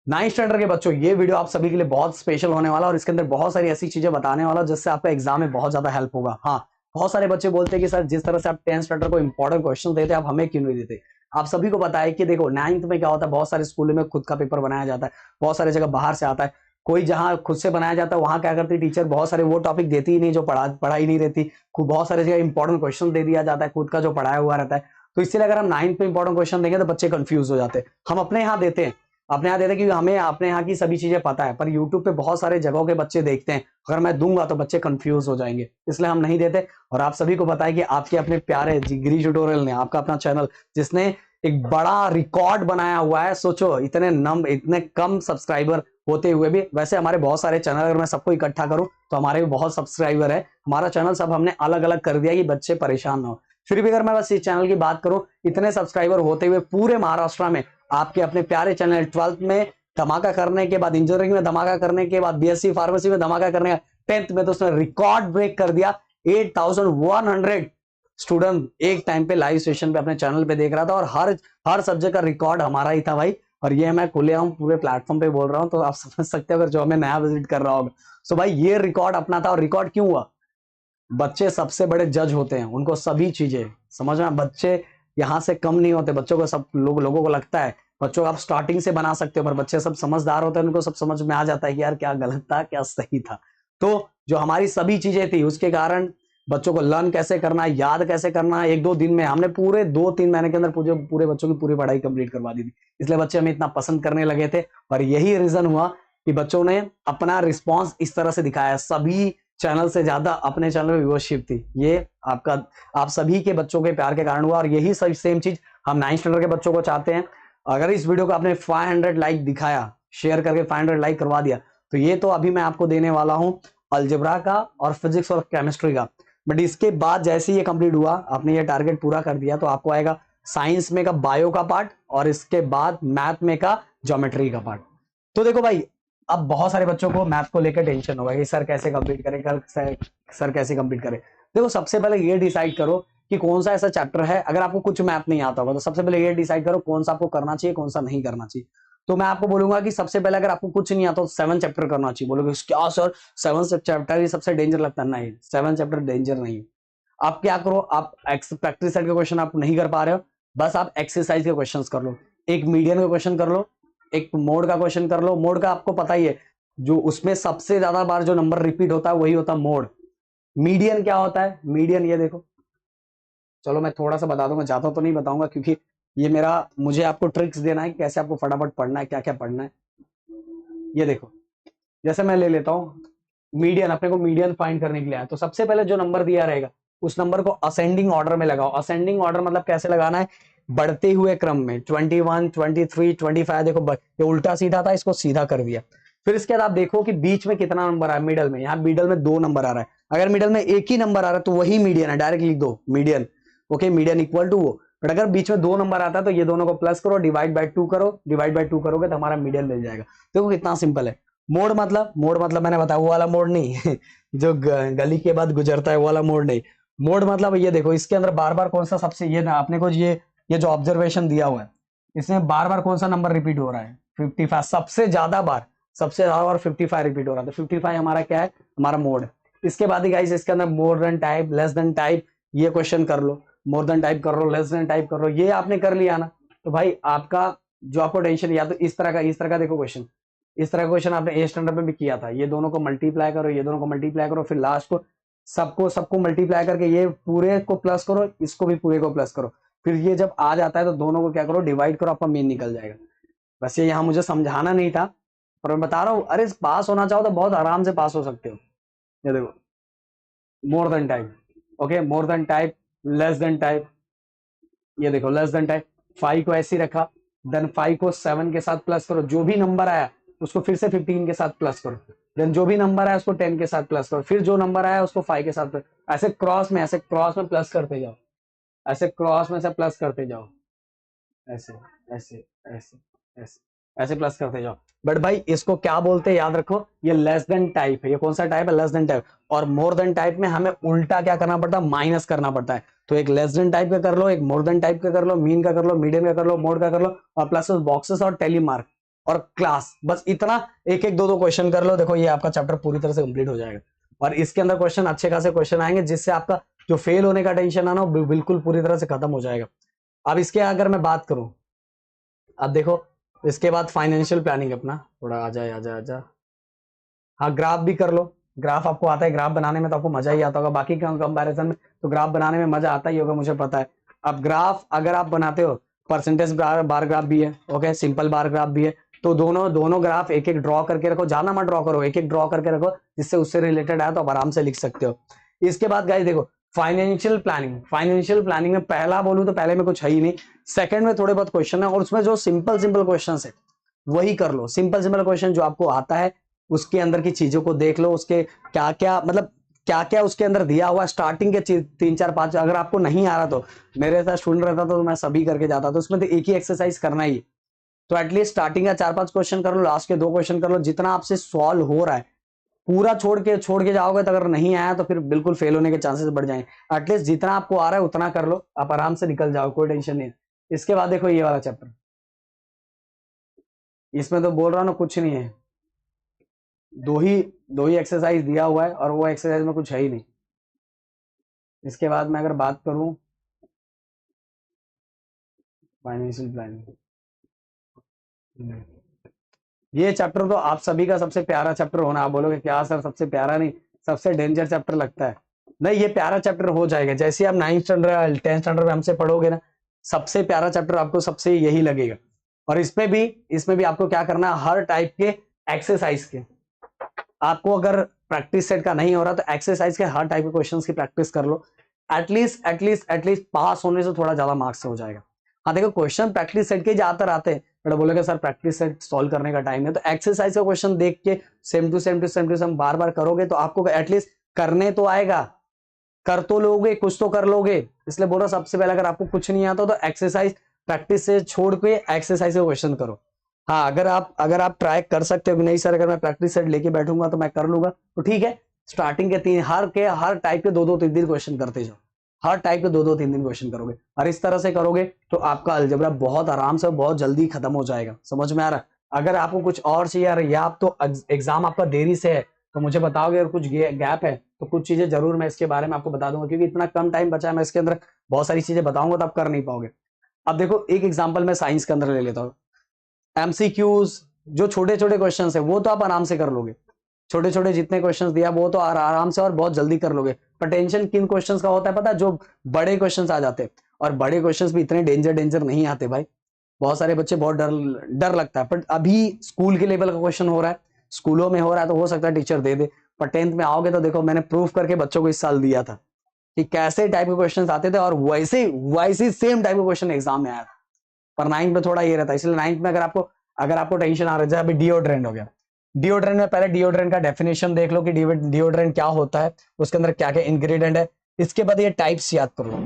Ninth standard के बच्चों, ये वीडियो आप सभी के लिए बहुत स्पेशल होने वाला है और इसके अंदर बहुत सारी ऐसी चीजें बताने वाला जिससे आपका एग्जाम में बहुत ज्यादा हेल्प होगा। हाँ, बहुत सारे बच्चे बोलते हैं कि सर जिस तरह से आप 10th स्टैंडर्ड को इंपॉर्टेंट क्वेश्चन देते हैं, आप हमें क्यों नहीं देते। आप सभी को पता है कि देखो नाइन्थ में क्या होता है, बहुत सारे स्कूलों में खुद का पेपर बनाया जाता है, बहुत सारी जगह बाहर से आता है। कोई जहां खुद से बनाया जाता है वहां क्या करती है टीचर, बहुत सारे वो टॉपिक देती ही नहीं जो पढ़ाई नहीं रहती। बहुत सारी जगह इंपॉर्टेंट क्वेश्चन दे दिया जाता है खुद का जो पढ़ाया हुआ रहता है। तो इसलिए अगर हम नाइन्थ में इंपॉर्टेंट क्वेश्चन देंगे तो बच्चे कंफ्यूज हो जाते हैं। हम अपने यहाँ देते हैं, अपने यहाँ देते हैं क्योंकि हमें अपने यहाँ की सभी चीजें पता है, पर यूट्यूब पे बहुत सारे जगहों के बच्चे देखते हैं, अगर मैं दूंगा तो बच्चे कंफ्यूज हो जाएंगे, इसलिए हम नहीं देते। और आप सभी को पता है कि आपके अपने प्यारे जिगरी ट्यूटोरियल ने, आपका अपना चैनल जिसने एक बड़ा रिकॉर्ड बनाया हुआ है, सोचो इतने कम सब्सक्राइबर होते हुए भी। वैसे हमारे बहुत सारे चैनल, अगर मैं सबको इकट्ठा करूं तो हमारे भी बहुत सब्सक्राइबर है। हमारा चैनल सब हमने अलग अलग कर दिया कि बच्चे परेशान ना हो। फिर भी अगर मैं बस इस चैनल की बात करूं, इतने सब्सक्राइबर होते हुए पूरे महाराष्ट्र में आपके अपने प्यारे चैनल 12th में धमाका करने के बाद, इंजीनियरिंग में धमाका करने के बाद, बीएससी फार्मेसी में धमाका करने का, 10th में तो उसने रिकॉर्ड ब्रेक कर दिया। 8100 स्टूडेंट एक टाइम पे लाइव सेशन पे अपने चैनल पे देख रहा था और हर सब्जेक्ट का रिकॉर्ड हमारा ही था भाई। और ये मैं खुलेआम पूरे प्लेटफॉर्म पे बोल रहा हूं, तो आप समझ सकते हो अगर जो हमें नया विजिट कर रहा होगा। सो भाई ये रिकॉर्ड अपना था। और रिकॉर्ड क्यों हुआ? बच्चे सबसे बड़े जज होते हैं, उनको सभी चीजें समझना। बच्चे यहाँ से कम नहीं होते, बच्चों को सब लोगों को लगता है बच्चों को आप स्टार्टिंग से बना सकते हो, पर बच्चे सब समझदार होते हैं, उनको सब समझ में आ जाता है कि यार क्या गलत था क्या सही था। तो जो हमारी सभी चीजें थी उसके कारण बच्चों को लर्न कैसे करना है, याद कैसे करना है, 1-2 दिन में हमने पूरे 2-3 महीने के अंदर पूरे बच्चों की पूरी पढ़ाई कंप्लीट करवा दी थी। इसलिए बच्चे हमें इतना पसंद करने लगे थे और यही रीजन हुआ कि बच्चों ने अपना रिस्पॉन्स इस तरह से दिखाया। सभी चैनल से ज्यादा अपने चैनल में व्यूअरशिप थी। ये आप सभी के बच्चों के प्यार के कारण हुआ और यही सेम चीज हम 9th स्टैंडर्ड के बच्चों को चाहते हैं। अगर इस वीडियो को आपने 500 लाइक दिखाया, शेयर करके 500 लाइक करवा दिया, तो ये तो अभी मैं आपको देने वाला हूं अलजेब्रा का और फिजिक्स और केमिस्ट्री का। बट इसके बाद जैसे ही ये कंप्लीट हुआ, आपने ये टारगेट पूरा कर दिया, तो आपको आएगा साइंस में का बायो का पार्ट और इसके बाद मैथ में का ज्योमेट्री का पार्ट। तो देखो भाई, अब बहुत सारे बच्चों को मैथ को लेकर टेंशन होगा कि सर कैसे कंप्लीट करें, सर कैसे कंप्लीट करें। देखो सबसे पहले ये डिसाइड करो कि कौन सा ऐसा चैप्टर है। अगर आपको कुछ मैथ नहीं आता होगा तो सबसे पहले ये डिसाइड करो कौन सा आपको करना चाहिए, कौन सा नहीं करना चाहिए। तो मैं आपको बोलूंगा कि सबसे पहले अगर आपको कुछ नहीं आता तो 7 चैप्टर करना चाहिए। बोलोगे क्या सर 7 चैप्टर ही सबसे डेंजर लगता है? नहीं, 7 चैप्टर डेंजर नहीं। आप क्या करो, आप प्रैक्टिस सेट के क्वेश्चन आप नहीं कर पा रहे हो, बस आप एक्सरसाइज के क्वेश्चन कर लो। एक मीडियन का क्वेश्चन कर लो, एक मोड का क्वेश्चन कर लो। मोड का आपको पता ही है, जो उसमें सबसे ज्यादा बार जो नंबर रिपीट होता है वही होता है मोड। मीडियन क्या होता है? मीडियन ये देखो, चलो मैं थोड़ा सा बता दूंगा, ज्यादा तो नहीं बताऊंगा क्योंकि ये मुझे आपको ट्रिक्स देना है कि कैसे आपको फटाफट पढ़ना है, क्या क्या पढ़ना है। ये देखो, जैसे मैं ले लेता हूं मीडियन, अपने को मीडियन फाइंड करने के लिए है, तो सबसे पहले जो नंबर दिया रहेगा उस नंबर को असेंडिंग ऑर्डर में लगाओ। असेंडिंग ऑर्डर मतलब कैसे लगाना है? बढ़ते हुए क्रम में 21, 23, 25। देखो ये उल्टा सीधा था, इसको सीधा कर दिया। फिर इसके बाद आप देखो कि बीच में कितना नंबर है मिडल में। यहाँ मिडल में 2 नंबर आ रहा है, अगर मिडल में एक ही नंबर आ रहा है तो वही मीडियन है, डायरेक्ट लिख दो median. Okay, median equal to वो। बट अगर बीच में 2 नंबर आता है तो ये दोनों को प्लस करो, डिवाइड बाय 2 करो, डिवाइड बाय 2 करोगे तो हमारा मीडियन मिल जाएगा। देखो कितना सिंपल है। मोड मतलब मैंने बताया वो वाला मोड नहीं जो गली के बाद गुजरता है वो वाला मोड नहीं। मोड मतलब ये देखो, इसके अंदर बार बार कौन सा सबसे, ये ना अपने को ये जो ऑब्जर्वेशन दिया हुआ है, इसमें बार बार कौन सा नंबर रिपीट हो रहा है? 55। सबसे ज्यादा बार 55 रिपीट हो रहा है, तो 55 हमारा क्या है? हमारा मोड। इसके बाद ही गाइस इसके अंदर more than type, less than type, ये क्वेश्चन कर लो। मोर देन टाइप कर लो, लेस देन टाइप कर लो, ये आपने कर लिया ना, तो भाई आपका जो आपको टेंशन, या तो इस तरह का देखो क्वेश्चन, इस तरह का क्वेश्चन आपने ए स्टैंडर्ड में भी किया था। ये दोनों को मल्टीप्लाई करो, ये दोनों को मल्टीप्लाई करो, फिर लास्ट को सबको मल्टीप्लाई करके ये पूरे को प्लस करो, इसको भी पूरे को प्लस करो। फिर ये जब आ जाता है तो दोनों को क्या करो, डिवाइड करो, आपका मीन निकल जाएगा। वैसे यहाँ मुझे समझाना नहीं था, पर मैं बता रहा हूँ, अरे पास होना चाहो तो बहुत आराम से पास हो सकते हो। ये देखो, more than type, okay, more than type, less than type, ये देखो लेस देन टाइप। 5 को ऐसे ही रखा, देन 5 को 7 के साथ प्लस करो, जो भी नंबर आया उसको फिर से 15 के साथ प्लस करो, देन जो भी नंबर आया उसको 10 के साथ प्लस करो, फिर जो नंबर आया उसको 5 के साथ ऐसे क्रॉस में प्लस करते जाओ, ऐसे क्रॉस में से प्लस करते जाओ, ऐसे ऐसे ऐसे ऐसे ऐसे प्लस करते जाओ। बट भाई इसको क्या बोलते हैं याद रखो, ये लेस देन टाइप है। ये कौन सा टाइप है? Less than type. और मोर देन टाइप में हमें उल्टा क्या करना पड़ता है? माइनस करना पड़ता है। तो एक लेस देन टाइप का कर लो, एक मोर देन टाइप का कर लो, मीन का कर लो, मीडियम का कर लो, मोड का कर लो, और प्लस बॉक्सेस और टेली मार्क और क्लास, बस इतना एक एक दो दो क्वेश्चन कर लो, देखो ये आपका चैप्टर पूरी तरह से कंप्लीट हो जाएगा। और इसके अंदर क्वेश्चन अच्छे खासे क्वेश्चन आएंगे, जिससे आपका जो फेल होने का टेंशन है ना वो बिल्कुल पूरी तरह से खत्म हो जाएगा। अब इसके अगर मैं बात करूं, अब देखो इसके बाद फाइनेंशियल प्लानिंग अपना थोड़ा आ जाए, आ जाए, आ जाए। हाँ, ग्राफ भी कर लो। ग्राफ आपको आता है, ग्राफ बनाने में तो आपको मजा ही आता होगा, बाकी कंपैरिजन में तो ग्राफ बनाने में मजा आता ही होगा, मुझे पता है। अब ग्राफ अगर आप बनाते हो, परसेंटेज बार ग्राफ भी है, ओके, सिंपल बार ग्राफ भी है, तो दोनों दोनों ग्राफ एक एक ड्रॉ करके रखो, ज्यादा मत ड्रॉ करो, एक एक ड्रॉ करके रखो, जिससे उससे रिलेटेड है तो आप आराम से लिख सकते हो। इसके बाद गाइस देखो, फाइनेंशियल प्लानिंग, फाइनेंशियल प्लानिंग में पहला बोलूं तो पहले में कुछ है ही नहीं, सेकंड में थोड़े बहुत क्वेश्चन है, और उसमें जो सिंपल सिंपल क्वेश्चन है वही कर लो। सिंपल सिंपल क्वेश्चन जो आपको आता है उसके अंदर की चीजों को देख लो, उसके क्या क्या मतलब क्या क्या उसके अंदर दिया हुआ स्टार्टिंग के 3 4 5, अगर आपको नहीं आ रहा तो मेरे साथ स्टूडेंट रहता तो मैं सभी करके जाता, तो उसमें तो एक ही एक्सरसाइज करना ही है। तो एटलीस्ट स्टार्टिंग का 4 5 क्वेश्चन कर लो, लास्ट के 2 क्वेश्चन कर लो, जितना आपसे सॉल्व हो रहा है। पूरा छोड़ के जाओगे तो अगर नहीं आया तो फिर बिल्कुल फेल होने के चांसेस बढ़ जाएंगे। एटलीस्ट जितना आपको आ रहा है उतना कर लो, आप आराम से निकल जाओ, कोई टेंशन नहीं है। इसके बाद देखो ये वाला चैप्टर, इसमें तो बोल रहा हूँ ना कुछ नहीं है, दो ही दो ही एक्सरसाइज दिया हुआ है और वो एक्सरसाइज में कुछ है ही नहीं। इसके बाद मैं अगर बात करूं फाइनेंशियल प्लानिंग, ये चैप्टर तो आप सभी का सबसे प्यारा चैप्टर होना। आप बोलोगे क्या सर सबसे प्यारा नहीं, सबसे डेंजर चैप्टर लगता है। नहीं, ये प्यारा चैप्टर हो जाएगा, जैसे आप 9th स्टैंडर्ड 10th स्टैंडर्ड में हमसे पढ़ोगे ना, सबसे प्यारा चैप्टर आपको सबसे यही लगेगा। और इसमें भी आपको क्या करना है, हर टाइप के एक्सरसाइज के, आपको अगर प्रैक्टिस सेट का नहीं हो रहा तो एक्सरसाइज के हर टाइप के क्वेश्चंस की प्रैक्टिस कर लो। एटलीस्ट पास होने से थोड़ा ज्यादा मार्क्स से हो जाएगा। हाँ देखो, क्वेश्चन प्रैक्टिस सेट के ज्यादातर आते हैं, बट बोलेगा सर प्रैक्टिस सेट सॉल्व करने का टाइम है, तो एक्सरसाइज का क्वेश्चन देख के सेम टू सेम बार बार करोगे तो आपको एटलीस्ट करने तो आएगा, कर तो लोगे, कुछ तो कर लोगे। इसलिए बोल रहा सबसे पहले अगर आपको कुछ नहीं आता तो एक्सरसाइज प्रैक्टिस से छोड़ के एक्सरसाइज का क्वेश्चन करो। हाँ, अगर आप ट्राई कर सकते हो कि नहीं सर अगर मैं प्रैक्टिस सेट लेके बैठूंगा तो मैं कर लूंगा, तो ठीक है, स्टार्टिंग के हर टाइप के 2 2 3 3 क्वेश्चन करते जाओ, हर टाइप के 2 2 3 3 क्वेश्चन करोगे, और इस तरह से करोगे तो आपका अलजेब्रा बहुत आराम से बहुत जल्दी खत्म हो जाएगा। समझ में आ रहा है? अगर आपको कुछ और चाहिए या आप तो एग्जाम आपका देरी से है तो मुझे बताओगे, अगर कुछ गैप है तो कुछ चीजें जरूर मैं इसके बारे में आपको बता दूंगा, क्योंकि इतना कम टाइम बचा है, मैं इसके अंदर बहुत सारी चीजें बताऊंगा तो आप कर नहीं पाओगे। अब देखो एक एग्जाम्पल मैं साइंस के अंदर ले लेता हूँ, एमसीक्यूज, जो छोटे छोटे क्वेश्चन है वो तो आप आराम से कर लोगे, छोटे छोटे जितने क्वेश्चंस दिया वो तो आराम से और बहुत जल्दी कर लोगे। पर टेंशन किन क्वेश्चंस का होता है पता है, जो बड़े क्वेश्चंस आ जाते हैं, और बड़े क्वेश्चंस भी इतने डेंजर डेंजर नहीं आते भाई। बहुत सारे बच्चे बहुत डर डर लगता है, बट अभी स्कूल के लेवल का क्वेश्चन हो रहा है, स्कूलों में हो रहा है, तो हो सकता है टीचर दे दे। पर 10th में आओगे तो देखो मैंने प्रूफ करके बच्चों को इस साल दिया था कि कैसे टाइप के क्वेश्चन आते थे, और वैसे वैसे सेम टाइप के क्वेश्चन एग्जाम में आया था। पर 9th में थोड़ा ये रहता है, इसलिए 9th में अगर आपको टेंशन आ रहा है, जैसे अभी डिओड्रेंट हो गया, डिओड्रेंट में पहले डिओड्रेंट का डेफिनेशन देख लो कि डिओड्रेंट क्या होता है, उसके अंदर क्या क्या इंग्रेडिएंट है। इसके बाद ये टाइप्स याद कर लो,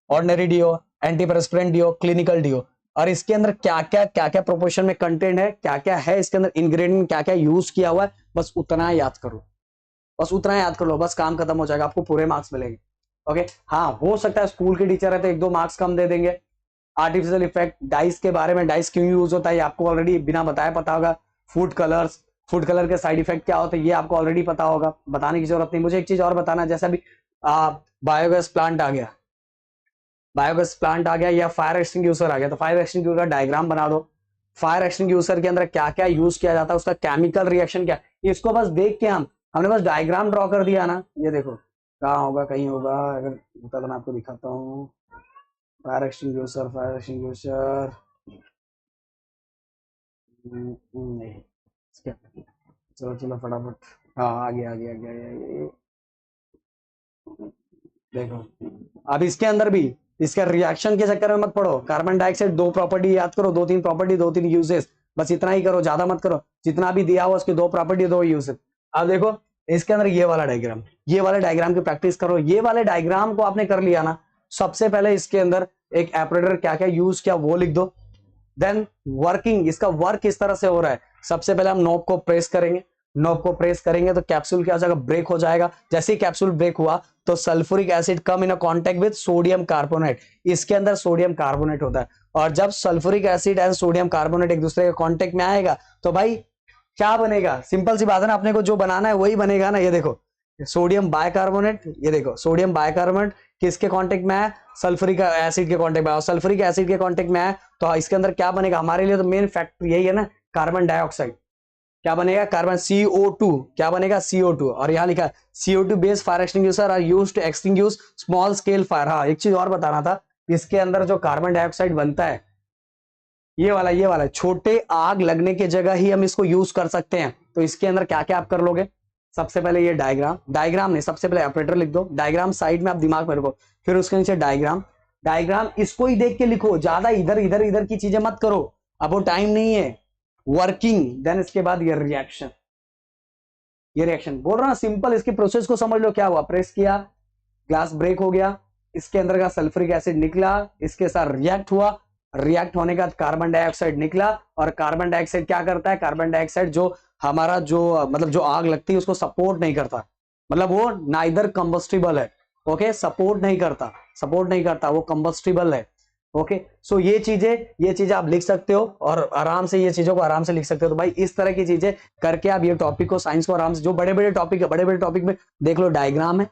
ऑर्डिनरी डिओ, एंटीपरस्पिरेंट डिओ, क्लिनिकल डिओ, और इसके अंदर क्या क्या प्रोपोर्शन में कंटेंट है, क्या क्या है इसके अंदर इंग्रेडिएंट, क्या क्या यूज किया हुआ है, बस उतना याद करो, बस उतना याद कर लो, बस काम खत्म हो जाएगा, आपको पूरे मार्क्स मिलेंगे। ओके, हाँ हो सकता है स्कूल के टीचर है तो 1 2 मार्क्स कम दे देंगे। आर्टिफिशियल इफेक्ट, डाइस के बारे में, डाइस क्यों यूज होता है ये आपको ऑलरेडी बिना बताए पता होगा। फूड कलर्स, फूड कलर के साइड इफेक्ट क्या होते हैं ये आपको ऑलरेडी पता होगा, बताने की जरूरत नहीं। मुझे एक चीज और बताना, जैसा भी बायोगैस प्लांट आ गया, बायोगैस प्लांट आ गया या फायर एक्सटिंग्विशर आ गया, तो फायर एक्सटिंग्विशर का डायग्राम बना दो। फायर एक्सटिंग्विशर के अंदर क्या क्या यूज किया जाता है, उसका केमिकल रिएक्शन क्या, इसको बस देख के हमने बस डायग्राम ड्रॉ कर दिया ना, ये देखो कहाँ होगा, कहीं होगा, अगर होता तो मैं आपको दिखाता हूँ। फायर एक्सटिंग्विशर, फायर एक्सटिंग्विशर नहीं, चलो चलो फटाफट, हाँ आ गया। देखो, अब इसके अंदर भी इसका रिएक्शन के चक्कर में मत पड़ो, कार्बन डाइऑक्साइड 2 प्रॉपर्टी याद करो, 2 3 प्रॉपर्टी, 2 3 यूजेस, बस इतना ही करो, ज्यादा मत करो, जितना भी दिया हुआ उसके 2 प्रॉपर्टी 2 यूजेस। अब देखो इसके अंदर ये वाला डायग्राम, ये वाले डायग्राम की प्रैक्टिस करो, ये वाले डायग्राम को आपने कर लिया ना, सबसे पहले इसके अंदर एक एपरेटर क्या क्या यूज किया वो लिख दो। देन वर्किंग, इसका वर्क किस तरह से हो रहा है, सबसे पहले हम नॉब को प्रेस करेंगे, नॉब को प्रेस करेंगे तो कैप्सूल क्या हो जाएगा, ब्रेक हो जाएगा। जैसे ही कैप्सूल ब्रेक हुआ तो sulphuric acid come in contact with sodium carbonate, इसके अंदर सोडियम कार्बोनेट होता है, और जब sulphuric acid and sodium carbonate एक दूसरे के कांटेक्ट में आएगा तो भाई क्या बनेगा, सिंपल सी बात है ना, अपने को जो बनाना है वही बनेगा ना। ये देखो सोडियम बाइकार्बोनेट, ये देखो सोडियम बाइकार्बोनेट किसके कांटेक्ट में है, सल्फ्यूरिक एसिड के कांटेक्ट में है, और सल्फ्यूरिक एसिड के कांटेक्ट में है तो इसके अंदर क्या बनेगा, हमारे लिए तो मेन फैक्टर यही है ना, कार्बन डाइऑक्साइड। क्या बनेगा, कार्बन CO2, क्या बनेगा CO2, और यहाँ लिखा है CO2 based fire extinguisher are used to extinguish small scale fire. हाँ एक चीज और बताना था, इसके अंदर जो कार्बन डाइऑक्साइड बनता है ये वाला छोटे आग लगने की जगह ही हम इसको यूज कर सकते हैं। तो इसके अंदर क्या क्या आप कर लोगे, सबसे पहले ये डायग्राम नहीं, सबसे पहले ऑपरेटर लिख दो, डायग्राम साइड में आप दिमाग में रखो, फिर उसके नीचे डायग्राम इसको ही देख के लिखो, ज्यादा इधर इधर इधर की चीजें मत करो, अब वो टाइम नहीं है। वर्किंग, देन इसके बाद ये रिएक्शन बोल रहा ना, सिंपल इसकी प्रोसेस को समझ लो। क्या हुआ, प्रेस किया, ग्लास ब्रेक हो गया, इसके अंदर का सल्फ्यूरिक एसिड निकला, इसके साथ रिएक्ट हुआ, रिएक्ट होने के बाद कार्बन डाइऑक्साइड निकला, और कार्बन डाइऑक्साइड क्या करता है, कार्बन डाइऑक्साइड जो हमारा जो मतलब जो आग लगती है उसको सपोर्ट नहीं करता, मतलब वो नाइदर कंबस्टिबल है, ओके, सपोर्ट नहीं करता, वो कंबस्टिबल है, ओके। सो ये चीजें आप लिख सकते हो, और आराम से ये चीजों को आराम से लिख सकते हो। तो भाई इस तरह की चीजें करके आप ये टॉपिक को, साइंस को आराम से, जो बड़े बड़े टॉपिक है, बड़े बड़े टॉपिक में देख लो डायग्राम है,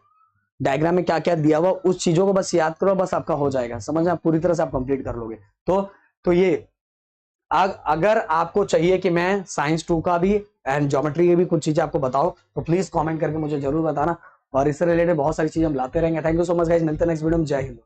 डायग्राम में क्या क्या दिया हुआ, उस चीजों को बस याद करो, बस आपका हो जाएगा, समझना, पूरी तरह से आप कंप्लीट कर लोगे। तो ये अगर आपको चाहिए कि मैं साइंस 2 का भी एंड ज्योमेट्री की भी कुछ चीजें आपको बताओ तो प्लीज कमेंट करके मुझे जरूर बताना, और इससे रिलेटेड बहुत सारी चीजें हम लाते रहेंगे। Thank you so much guys, मिलते हैं नेक्स्ट वीडियो में, जय हिंद।